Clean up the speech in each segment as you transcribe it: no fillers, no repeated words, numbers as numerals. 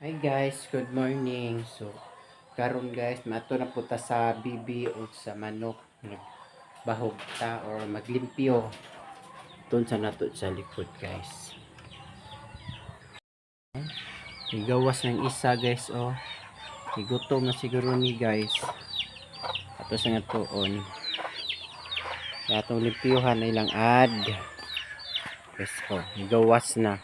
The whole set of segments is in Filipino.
Hi guys, good morning. So, karon guys, mato na puta sa bibi o sa manok. Bahog ta or maglimpyo. Tun sa nato sa likod guys. Igawas ng isa guys oh. Igutom na siguro ni guys. Ato sa nga tuon. Kaya itong limpyohan na ilang ad. Guys oh, igawas na.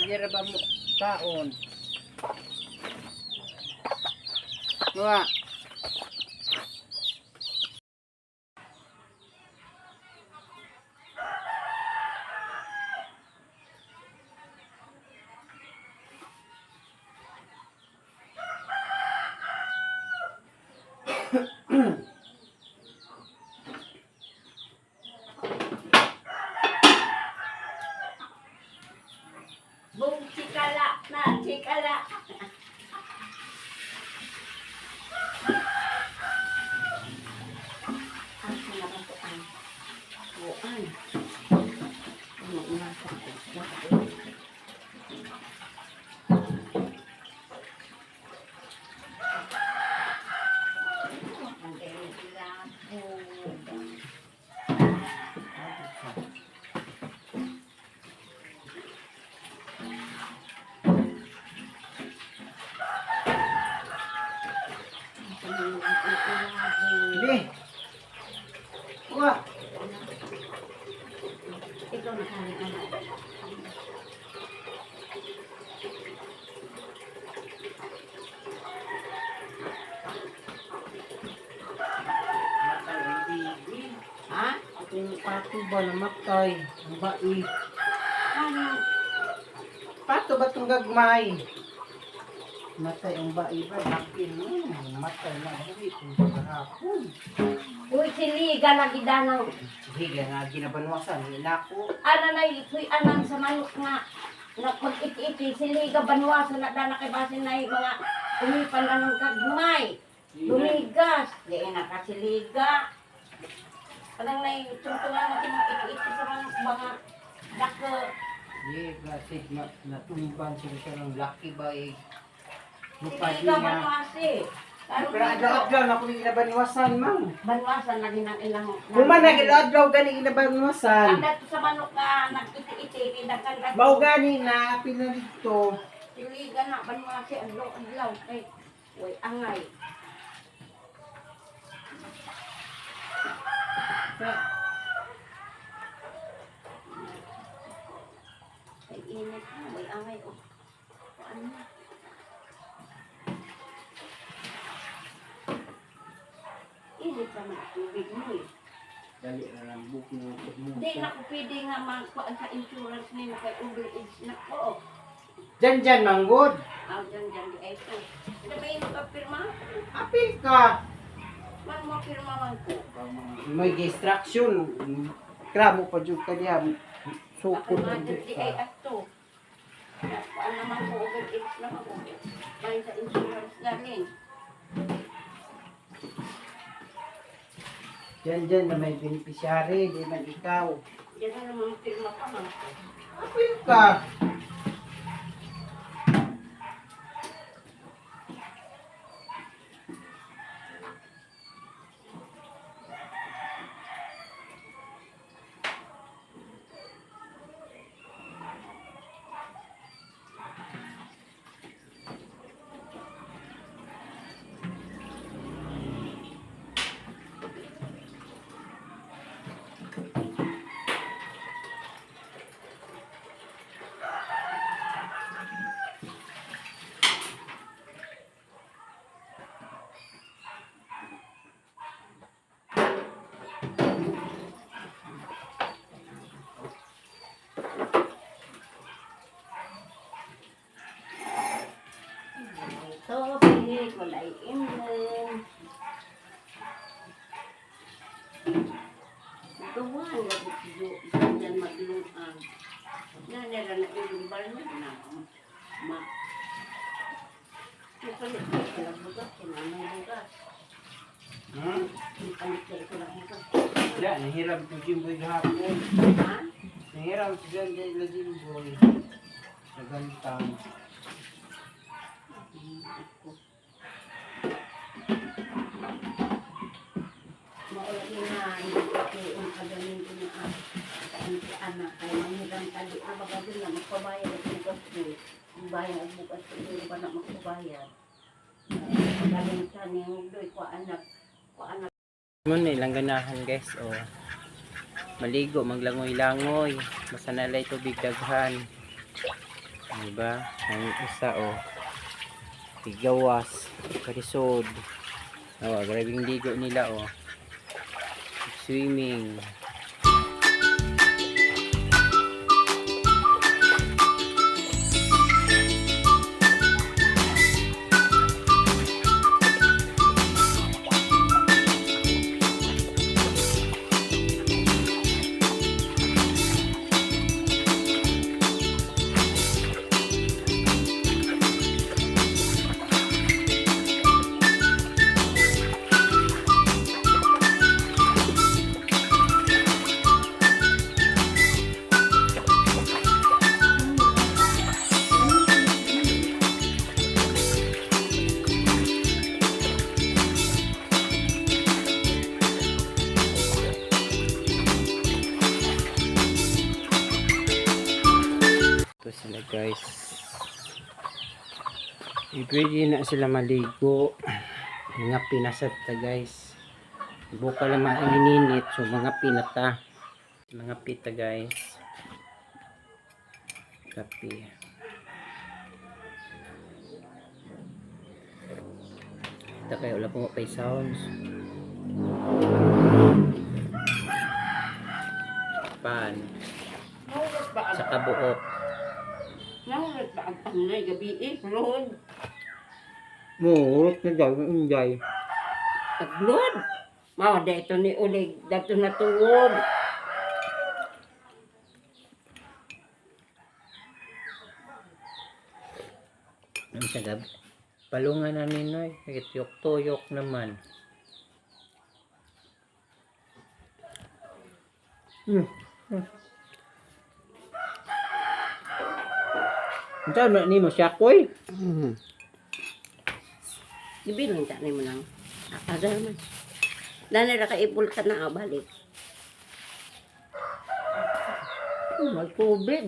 Hindi ba mo taon? Mga Bung cikala na cikala. Asa na ba ito ang buwan? Ano inasa ko? Ang Hindi. Wa. ikaw nakalit na. Matay ang bibi. Ha? Atong pato ba namatay? Ang bai. Ano? Pato ba itong gagmay? Matay ang bai ba? Lakin mo. Matay na. Hindi itong pagkahapon. Uy, siliga na gidanang. Sige nga, ginabanwasan. Inako. Ano na ito'y anang sa manok nga. Na pag-iti-iti, siliga banwasan na dana kay basin na yung mga umipan na ng kagmay. Lumigas. Diyan na ka siliga. Anong na yung tungtungan natin mga iti-iti sa mga dako. Sige, kasi natumban sila siya ng lucky ba eh. Siliga banwasi. Pero adlaw-adlaw na kung ginabanwasan, ma'am. Banwasan lagi ng ilang. Kuman na adlaw gani ginabanwasan. Ang dato sa manok na nag-iti-iti, kindakan dato. Mao gani na pila dito. Siliga na banwasi adlaw-adlaw. Ay, way angay. Ay, init na, way angay. Oh. Ano? Init naman ang tubig mo eh. Dali na lang book mo. Hindi na ko pwede nga magkuhaan sa insurance ni mo kay over age na ko. Diyan manggod. Dyan, di ay ito. Sabihin mo ka pirma? Apil ka. Man mo pirma man ko. May distraction. Kramo pa jud ka diya. Ako Sukod nga pa dyan jud di ka. ay ato. Kuhaan naman ko over age na ako. Bayan sa insurance na rin. Diyan na may beneficiary, di man ikaw. Diyan na naman pirma pa man ko. Apil ka. Tubig, walay imong. Gawan, dyan magluang. Nanira na ilumbal na ma. Ipalit ko lang bugas, sinamay bugas. Ipalit ko lang bugas. Ya, nahiram ko Jimboy gahapon. Ha? Nahiram ko dyan na Jimboy. Nagantang. Maulagi na, hindi ko yung kagaling ko na kain si anak. Kaya manghirang tali na baga din na magpabayad at bukas ko. Ang bayan at bukas ko, hindi ba na magpabayad. Kagaling sa niyang doy ko anak. Mo na ilang ganahan guys, oh. Maligo, maglangoy-langoy. Masanalay tubig daghan. Diba? Ang isa, oh. Tigawas, karisod. Oh, grabing ligo nila, oh. Swimming. Ito sila guys. Pwede na sila maligo. Mga pinasat ta guys. Buka lang ang ininit. So mga pinata. Mga pita guys. Kape. Ito kayo wala pong pay sounds. Pan. Nahulat ba ang Saka buok. nahulat ba ang panay gabi Lord? Murot na daw. Unday. Taglod. Mao dito ni ulig dato na tuwod. Ang sagab. Palungan na ninoy. Tuyok-tuyok naman. Saan na ni mo siya koy? Gibilin ta mo nang. Agal man. Dana ra ka ipul ka na balik. Mag-COVID.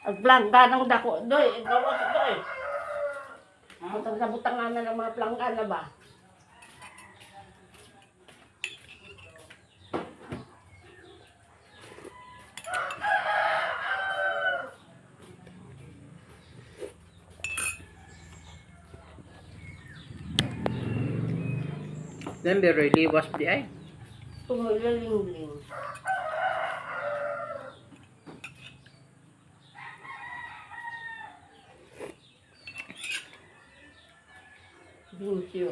Ang plangga ng dako doy, gawa ko doy. Butang-butangan na ng mga plangga na ba? Then be really was di ay. Tumuliling-ling. Binsyo.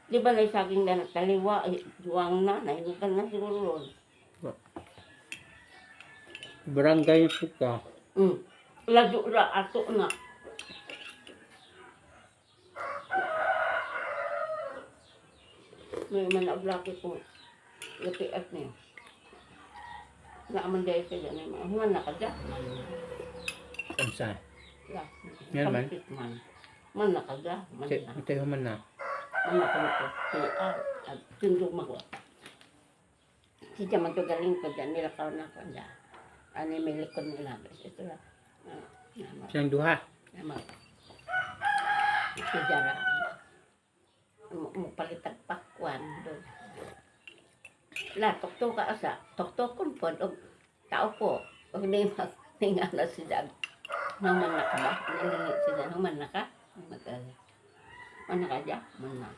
Di ba na saging na taliwa, duwang na, nainukan na siguro ron. Barangay suka. Lado ra, ato na. May manablaki ko. Latiat niya. Naaman dahil sila na mga human na ka dyan. Kamsa. Yeah. Yan man. Kampit man. Man na ka dyan. Man na. Ito man na. Man na ka nito. At tundog mako. Si Jaman to galing ko dyan. Nilakaw na ko dyan. Ano yung may likod nila. Ito lang. Siyang duha. Nama. Si Jara. Mupalitag pakwan doon. La, tokto ka asa. Tokto kon po. Tao po. Huwag na yung tingala si Dag. Naman na ka ba? Nalingit si Dag. Naman na ka? Man na ka dyan? Man na.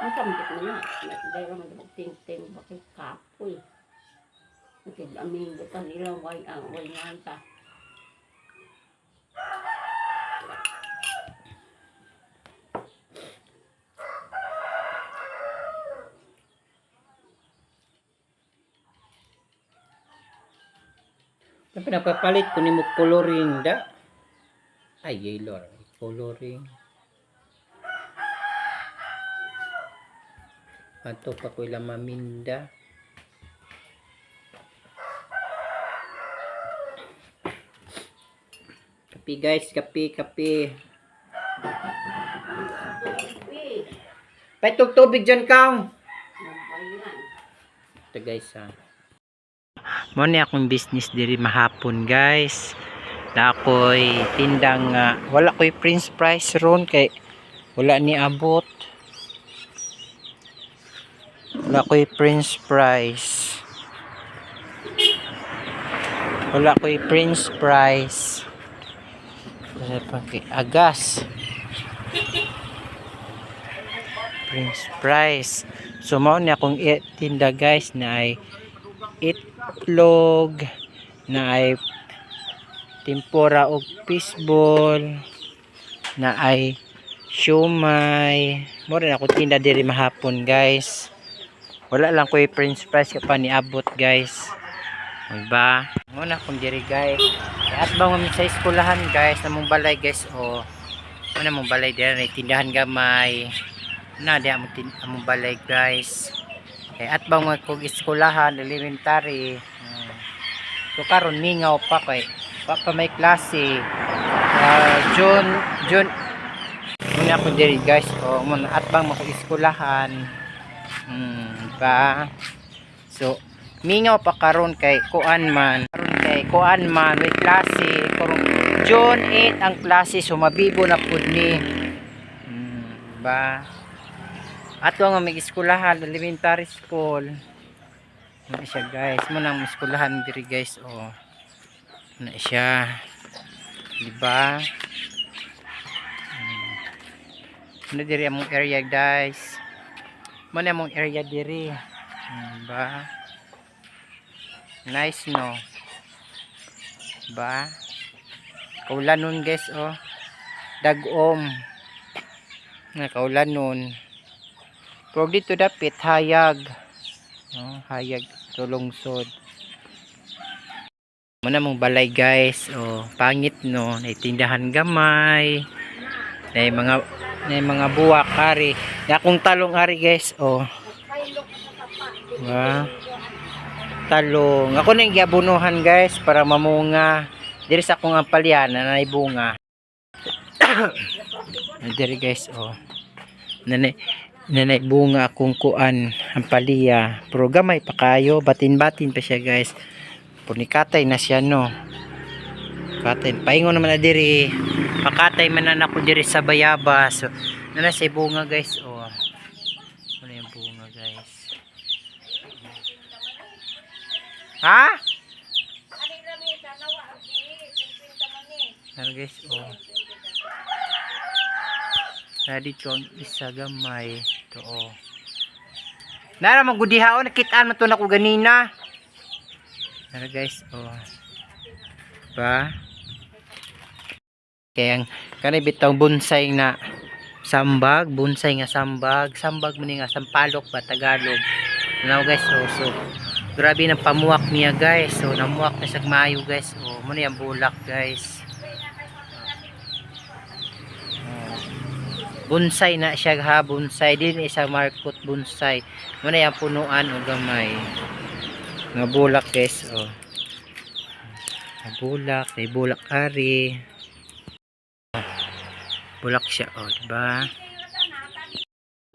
Ang sambit mo na. Dahil naman ting-ting. Bakit kapoy? Nakidamin ko pa nila. Way nga ta. Ang pinapapalit ko ni mo coloring da. Ay, yellow. Coloring. Ato pa ko ilang maminda. Kapi guys, kapi. Paitog tubig dyan kang. Ito guys ha. Mo ni akong business diri mahapon guys. Na ako'y tindang wala ko'y Prince Price ron kay wala ni abot. Wala ko'y Prince Price. Wala ko'y Prince Price. Agas. Prince Price. So mao ni akong tinda guys na ay itlog, na ay tempura o fishball, na ay siomay. Mura na ako tinda diri mahapon guys. Wala lang ko Prince Price pa niabot guys. Diba? Muna akong diri guys. At bang kami sa eskulahan guys, namong balay guys o. Ano mong balay diri, tindahan gamay. Na di among balay guys. At bang kong eskulahan, elementary. So karon mingaw pa kay pa may klase. June muna ako diri guys. O muna at bang mako eskulahan. Diba? So mingaw pa karon kay kuan man. May klase karon June 8 ang klase, so mabibo na pud ni. Diba? At nga may eskulahan, elementary school. Ano siya guys, muna ang eskulahan diri guys, oh. Ano siya, diba? Ano diri among area guys, muna among area diri, diba? Nice no, diba? Kaulan nun guys, oh. Dagom na kaulan nun. Pero dito dapit hayag. Oh, hayag tulungsod. Muna mong balay guys. Oh, pangit no. Naitindahan gamay. Na mga buwak ari. Na akong talong ari guys. Oh. Wow. Talong. Ako na yung giabunuhan guys para mamunga. Diri sa akong ampalyan na naibunga. Diri guys oh. Nanay bunga akong kuan ampalya. Pero gamay pa kayo, batin-batin pa siya guys. Punikatay na siya no. Katay paingon naman na diri. Pakatay man na ako diri sa bayabas. So, na sa bunga guys oh. Ano yung bunga guys? Ha? Ano guys oh. Dito ang isa gamay. Ito oh. Nara magudihaon nakitaan man to nako ganina. Nara guys oh. Ba? Kaya ang kanay bitaw bonsai na sambag, bonsai nga sambag mo ni nga sampalok ba Tagalog. Now guys so grabe ng pamuwak niya guys. So namuwak na sa mayo guys. Oh, mo na yung bulak guys. Bonsai na siya ha, bonsai din isa markot bonsai. Muna yung punuan o gamay. Nga bulak guys oh. Bulak, may bulak ari. Bulak siya oh, diba?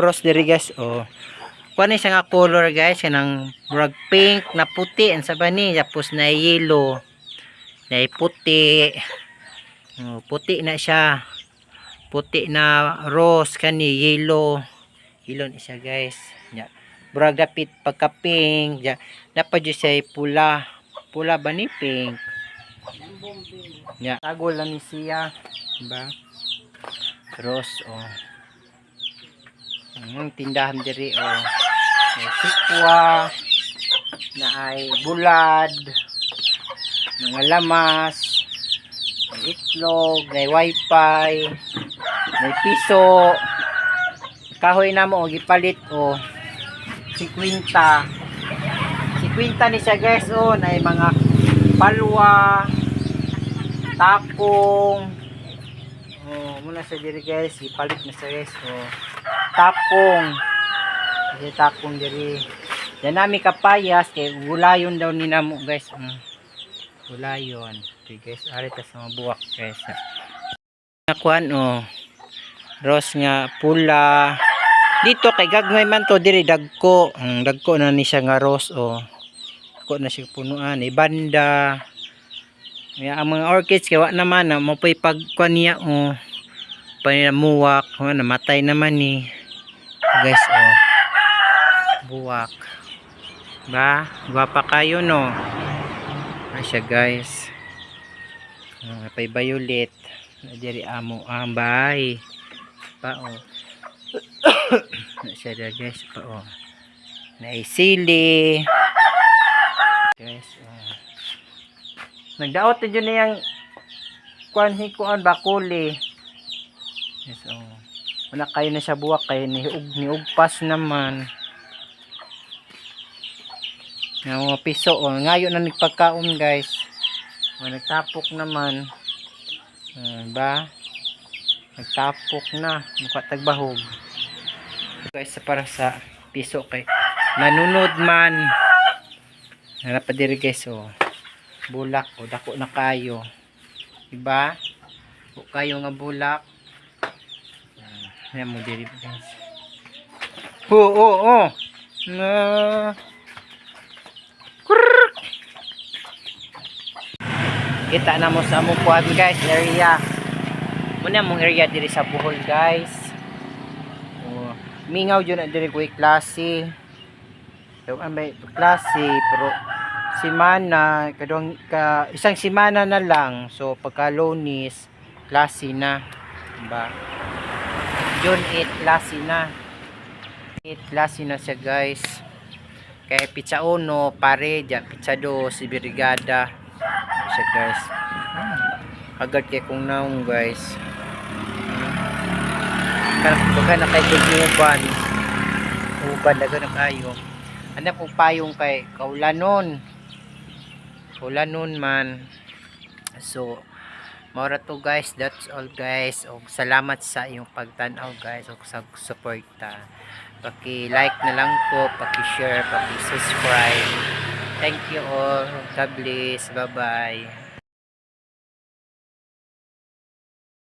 Cross diri guys oh. Kuan ni nga color guys kanang murag pink na puti ang sabani tapos na yellow. Na puti. Oh, puti na siya. Puti na rose kani yellow ni siya guys ya brag dapit pagka pink ya dapat jud siya pula ba ni pink ya tagol lang ni siya diba rose oh ang tindahan diri oh may sikwa na ay bulad mga lamas may itlog may wifi may piso kahoy na mo gipalit o 50 ni siya guys o na mga palwa takong muna sa diri guys gipalit na siya guys o takong diri yan nami kapayas kay gulayon daw ni namo guys gulayon okay guys ari ta sa mga buwak guys nakuan o rose nga pula dito kay gagmay man to diri dagko na ni siya nga rose o dagko na siya punuan banda ang mga orchids kay wa naman na mapay pagkuan niya o panamuwak namatay naman ni guys o buwak ba gwapa kayo no siya guys pay violet diri amo ambay pa oh siya da guys pa oh naisili guys oh nagdaot din na yang kuanhi kuan bakuli yes oh wala kayo na siya buwak kay niugpas naman nga mga piso oh ngayon na nagpagkaon guys nagtapok naman ba nagtapok na mukha tagbahog guys para sa piso kay nanunod man hanap pa diri guys oh bulak o dako na kayo diba o kayo nga bulak yan mo diri guys na kita na mo sa mukuan guys area muna mong area diri sa Bohol guys oh mingaw jud na diri ko klase so may klase pero semana kadong isang semana na lang so pagka Lunes klase na diba June 8 klase na siya guys kay pizza 1 pare ja pizza 2 si brigada siya guys agad kay kung naong guys baga na kay uban daga na kayo Hanap og payong kay kaulanon. Kaulanon man. So, mora to guys, that's all guys. Og salamat sa iyong pagtan-aw guys og sa suporta. Paki-like na lang po, paki-share, paki-subscribe. Thank you all. God bless. Bye-bye.